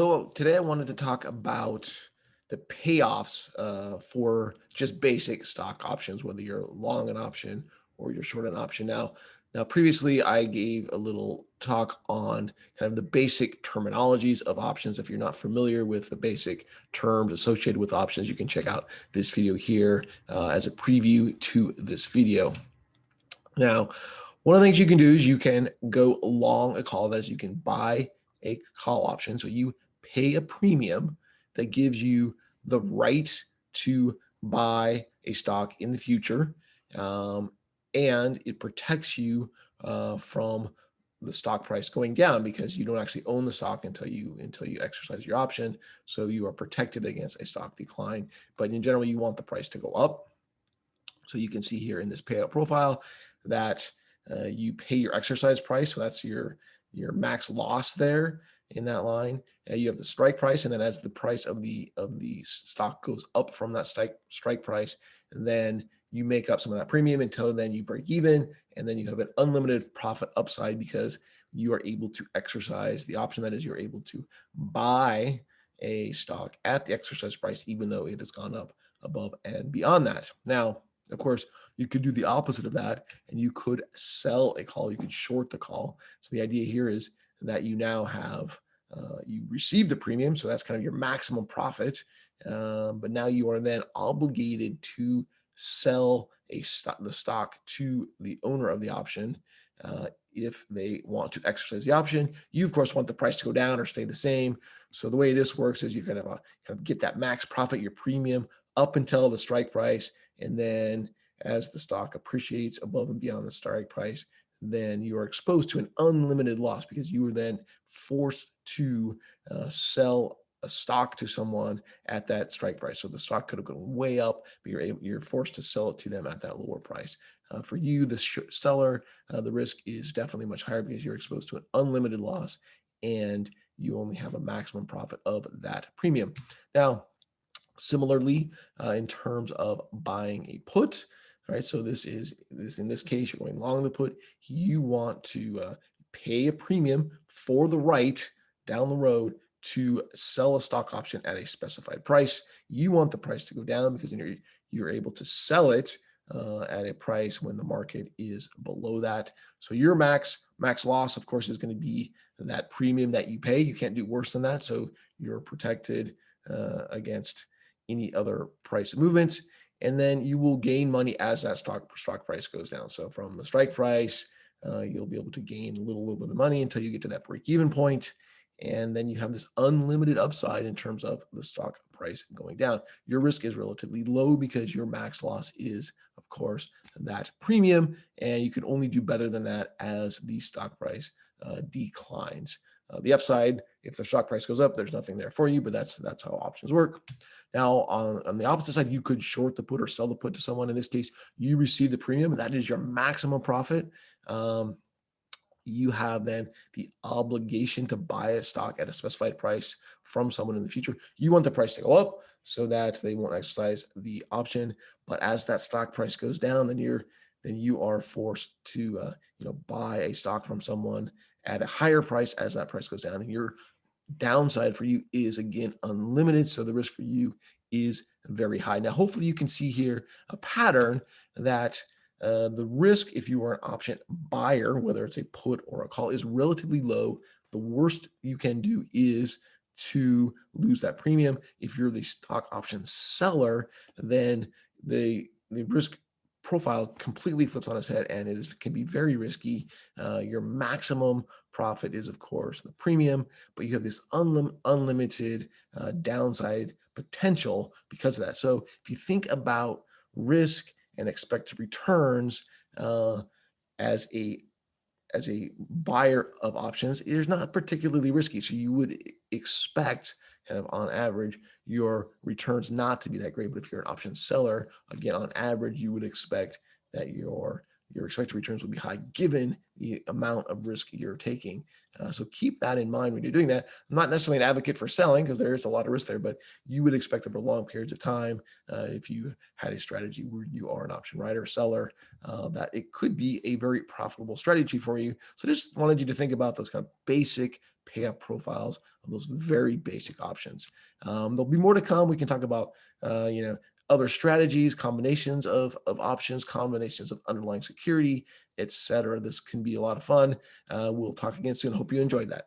So today I wanted to talk about the payoffs for just basic stock options, whether you're long an option or you're short an option. Now previously I gave a little talk on kind of the basic terminologies of options. If you're not familiar with the basic terms associated with options, you can check out this video here as a preview to this video. Now, one of the things you can do is you can go long a call. That is, you can buy a call option. So you pay a premium that gives you the right to buy a stock in the future, um, and it protects you from the stock price going down because you don't actually own the stock until you exercise your option. So you are protected against a stock decline. But in general, you want the price to go up. So you can see here in this payout profile that you pay your exercise price. So that's your max loss there in that line. You have the strike price, and then as the price of the stock goes up from that strike price, and then you make up some of that premium until then you break even, and then you have an unlimited profit upside because you are able to exercise the option. That is, you're able to buy a stock at the exercise price, even though it has gone up above and beyond that. Now, of course, you could do the opposite of that and you could sell a call. You could short the call. So the idea here is that you now have, you receive the premium. So that's kind of your maximum profit. But now you are then obligated to sell the stock to the owner of the option. If they want to exercise the option, you of course want the price to go down or stay the same. So the way this works is you kind of get that max profit, your premium, up until the strike price, and then as the stock appreciates above and beyond the strike price, then you are exposed to an unlimited loss because you are then forced to sell a stock to someone at that strike price. So the stock could have gone way up, but you're forced to sell it to them at that lower price. For you, the seller, the risk is definitely much higher because you're exposed to an unlimited loss and you only have a maximum profit of that premium. Now, similarly, in terms of buying a put, right? So in this case, you're going long the put. You want to pay a premium for the right down the road to sell a stock option at a specified price. You want the price to go down because then you're able to sell it at a price when the market is below that. So your max loss, of course, is going to be that premium that you pay. You can't do worse than that. So you're protected against any other price movements. And then you will gain money as that stock price goes down. So from the strike price, you'll be able to gain a little bit of money until you get to that break even point. And then you have this unlimited upside in terms of the stock price going down. Your risk is relatively low because your max loss is, of course, that premium. And you can only do better than that as the stock price declines. The upside, if the stock price goes up, there's nothing there for you, but that's how options work. Now, on the opposite side, you could short the put or sell the put to someone. In this case, you receive the premium, and that is your maximum profit. You have then the obligation to buy a stock at a specified price from someone in the future. You want the price to go up so that they won't exercise the option. But as that stock price goes down, then you are forced to buy a stock from someone at a higher price as that price goes down, and your downside for you is again unlimited. So the risk for you is very high. Now, hopefully you can see here a pattern that the risk if you are an option buyer, whether it's a put or a call, is relatively low. The worst you can do is to lose that premium. If you're the stock option seller, then the risk profile completely flips on its head and can be very risky. Your maximum profit is, of course, the premium, but you have this unlimited downside potential because of that. So if you think about risk and expected returns as a buyer of options, it is not particularly risky. So you would expect kind of on average your returns not to be that great. But if you're an option seller, again, on average, you would expect that your your expected returns will be high given the amount of risk you're taking. So keep that in mind when you're doing that. I'm not necessarily an advocate for selling because there is a lot of risk there, but you would expect over long periods of time, if you had a strategy where you are an option writer or seller, that it could be a very profitable strategy for you. So just wanted you to think about those kind of basic payout profiles of those very basic options. There'll be more to come. We can talk about, other strategies, combinations of options, combinations of underlying security, etc. This can be a lot of fun. We'll talk again soon. Hope you enjoyed that.